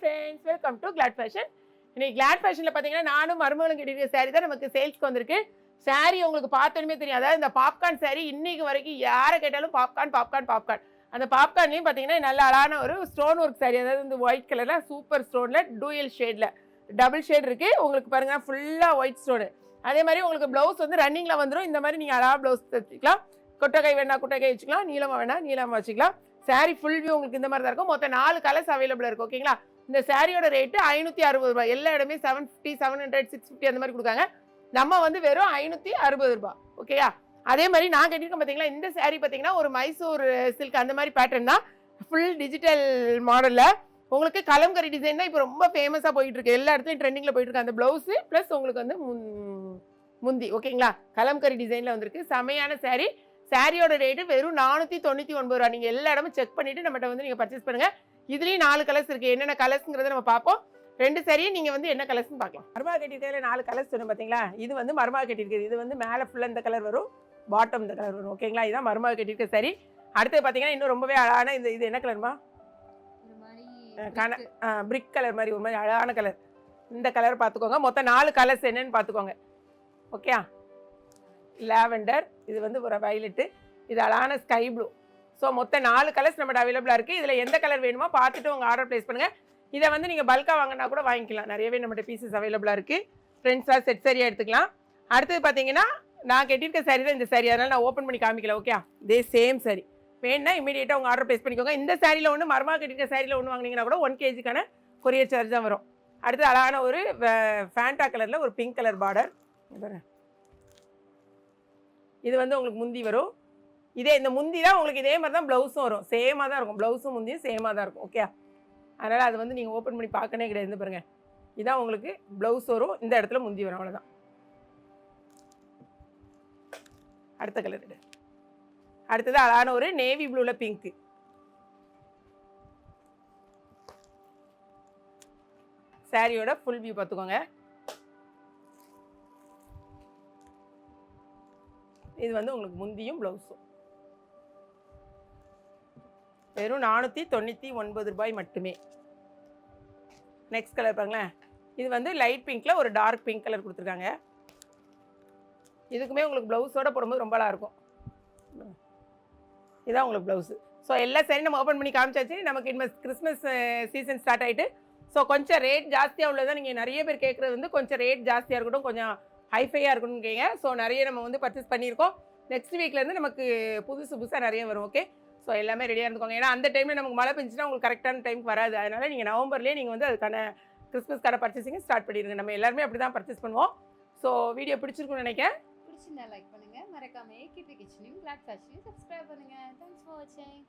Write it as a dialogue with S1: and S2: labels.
S1: Friends, welcome to Glad Fashion. இன்னைக்கு கிளாட் ஃபேஷனில் பார்த்தீங்கன்னா நானும் மருமகளும் கட்டியிருக்க சாரீ தான் நமக்கு சேல்ஸ்க்கு வந்திருக்கு. சாரீ உங்களுக்கு பார்த்தோன்னே தெரியும். அதாவது இந்த பாப்கார்ன் சாரீ இன்னைக்கு வரைக்கும் யாரை கேட்டாலும் பாப்கார்ன் பாப்கார்ன் பாப்கார்ன். அந்த பாப்கார்ன்லையும் பார்த்தீங்கன்னா நல்ல அழகான ஒரு ஸ்டோன் ஒர்க் சாரீ, அதாவது இந்த ஒயிட் கலரில் சூப்பர் ஸ்டோனில் டூயல் ஷேடில் டபுள் ஷேட் இருக்குது. உங்களுக்கு பாருங்கள் ஃபுல்லாக ஒயிட் ஸ்டோனு. அதே மாதிரி உங்களுக்கு ப்ளவுஸ் வந்து ரன்னிங்கில் வந்துடும். இந்த மாதிரி நீங்கள் அழகாக ப்ளவுஸ் தைச்சிக்கலாம். கொட்டைக்கை வேணா கொட்டைக்கை வச்சுக்கலாம், நீளமாக வேணா நீளமாக வச்சுக்கலாம். சாரீ ஃபுல் வியூ உங்களுக்கு இந்த மாதிரி தான் இருக்கும். மொத்தம் 4 கலர்ஸ் அவைலபிள் இருக்குது. ஓகேங்களா? இந்த சாரியோட ரேட்டு 560 ரூபாய். எல்லா இடமே 750, 700, 650 அந்த மாதிரி கொடுக்காங்க. நம்ம வந்து வெறும் 560 ரூபாய். ஓகேயா? அதே மாதிரி நான் கட்டியிருக்கேன் பார்த்தீங்களா, இந்த சாரீ பார்த்தீங்கன்னா ஒரு மைசூர் சில்க் அந்த மாதிரி பேட்டர்ன் தான். ஃபுல் டிஜிட்டல் மாடலில் உங்களுக்கு கலம்கரி டிசைன் தான் இப்போ ரொம்ப ஃபேமஸாக போயிட்டு இருக்கு. எல்லா இடத்துலையும் ட்ரெண்டிங்கில் போயிட்டு இருக்கு. அந்த ப்ளவுஸு ப்ளஸ் உங்களுக்கு வந்து முந்தி. ஓகேங்களா? கலம்கரி டிசைனில் வந்திருக்கு. செமையான சாரீ. சாரியோட ரேட்டு வெறும் 499 ரூபா. நீங்கள் எல்லா இடமும் செக் பண்ணிவிட்டு நம்மகிட்ட வந்து நீங்கள் பர்ச்சேஸ் பண்ணுங்கள். இதுலேயும் 4 கலர்ஸ் இருக்குது. என்னென்ன கலர்ஸுங்கிறத நம்ம பார்ப்போம். 2 சாரியும் நீங்கள் வந்து என்ன கலர்ஸ்னு பார்க்கலாம். மருமகா கட்டியிருக்கிறதுல 4 கலர்ஸ் சொன்னோம் பார்த்தீங்களா? இது வந்து மருமகா கட்டியிருக்குது. இது வந்து மேலே ஃபுல்லாக இந்த கலர் வரும், பாட்டம் இந்த கலர் வரும். ஓகேங்களா? இதுதான் மருமகா கட்டியிருக்க சாரி. அடுத்தது பார்த்தீங்கன்னா இன்னும் ரொம்பவே அழகான இது என்ன கலர்மா? பிரிக் கலர் மாதிரி ஒரு மாதிரி அழகான கலர். இந்த கலர் பார்த்துக்கோங்க. மொத்தம் 4 கலர்ஸ் என்னன்னு பார்த்துக்கோங்க. ஓகே? லாவெண்டர், இது வந்து ஒரு வயலட்டு, இது அழகான ஸ்கை ப்ளூ. ஸோ மொத்தம் 4 கலர்ஸ் நம்மகிட்ட அவைலபிளாக இருக்குது. இதில் எந்த கலர் வேணுமோ பார்த்துட்டு உங்கள் ஆர்டர் ப்ளேஸ் பண்ணுங்கள். இதை வந்து நீங்கள் பல்காக வாங்கினா கூட வாங்கிக்கலாம். நிறையவே நம்மகிட்ட பீசஸ் அவைலபிளாக இருக்குது. ஃப்ரெண்ட்ஸாக செட் சரியாக எடுத்துக்கலாம். அடுத்தது பார்த்தீங்கன்னா நான் கட்டியிருக்க சாரி தான் இந்த சாரி, அதனால் நான் ஓப்பன் பண்ணி காமிக்கல. ஓகே? இதே சேம் சாரி வேணுன்னா இமீடியட்டாக உங்கள் ஆர்டர் ப்ளேஸ் பண்ணிக்கோங்க. இந்த சாரியில் ஒன்று, மருமகா கட்டியிருக்க சாரியில் ஒன்று வாங்கினீங்கன்னா கூட 1 kg கொரியர் சார்ஜ் தான் வரும். அடுத்து அழகான ஒரு ஃபேண்டா கலரில் ஒரு பிங்க் கலர் பார்டர். இது வந்து உங்களுக்கு முந்தி வரும். இதே இந்த முந்தி தான் உங்களுக்கு இதே மாதிரி தான் ப்ளவுஸும் வரும். சேமாக தான் இருக்கும். ப்ளவுஸும் முந்தியும் சேமாக தான் இருக்கும். ஓகே? அதனால் அது வந்து நீங்கள் ஓப்பன் பண்ணி பார்க்கவே கிடையாது. இந்த பாருங்கள், இதான் உங்களுக்கு ப்ளவுஸ் வரும், இந்த இடத்துல முந்தி வரும். அவ்வளோதான். அடுத்த கலர் இது. அடுத்தது அழகான ஒரு நேவி ப்ளூவில் பிங்க்கு. சாரியோட ஃபுல் வியூ பார்த்துக்கோங்க. இது வந்து உங்களுக்கு முந்தியும் ப்ளவுஸும் வெறும் 499 ரூபாய் மட்டுமே. நெக்ஸ்ட் கலர் பாருங்களேன். இது வந்து லைட் பிங்க்கில் ஒரு டார்க் பிங்க் கலர் கொடுத்துருக்காங்க. இதுக்குமே உங்களுக்கு ப்ளவுஸோடு போடும்போது ரொம்ப நல்லா இருக்கும். இதுதான் உங்களுக்கு ப்ளவுஸு. ஸோ எல்லா சாரியும் நம்ம ஓப்பன் பண்ணி காமிச்சாச்சு. நமக்கு இனிமேல் கிறிஸ்மஸ் சீசன் ஸ்டார்ட் ஆகிட்டு, ஸோ கொஞ்சம் ரேட் ஜாஸ்தியாக உள்ளதான் நீங்கள் நிறைய பேர் கேட்குறது வந்து கொஞ்சம் ரேட் ஜாஸ்தியாக இருக்கட்டும், கொஞ்சம் ஹைஃபையாக இருக்கணும்னு கேங்க. ஸோ நிறைய நம்ம வந்து பர்ச்சேஸ் பண்ணியிருக்கோம். நெக்ஸ்ட் வீக்லேருந்து நமக்கு புதுசாக நிறைய வரும். ஓகே? ஸோ எல்லாமே ரெடியாக இருந்துக்கோங்க. ஏன்னா அந்த டைமில் நமக்கு மழை பெஞ்சுன்னா உங்களுக்கு கரெக்டான டைமுக்கு வராது. அதனால் நீங்கள் நவம்பர்லேயே நீங்கள் வந்து அதுக்கான கிறிஸ்மஸ்க்கான பர்ச்சேசிங்கை ஸ்டார்ட் பண்ணிடுங்க. நம்ம எல்லாருமே அப்படி தான் பர்ச்சேஸ் பண்ணுவோம். ஸோ வீடியோ பிடிச்சிருக்குன்னு நினைக்கிறேன்.
S2: பிடிச்சிருந்தா லைக் பண்ணுங்கள். மறக்காம ஏகேபி கிச்சனையும் கிளாட் ஃபேஷனையும் சப்ஸ்கிரைப் பண்ணுங்கள். தேங்க்ஸ் ஃபார் வாட்சிங்.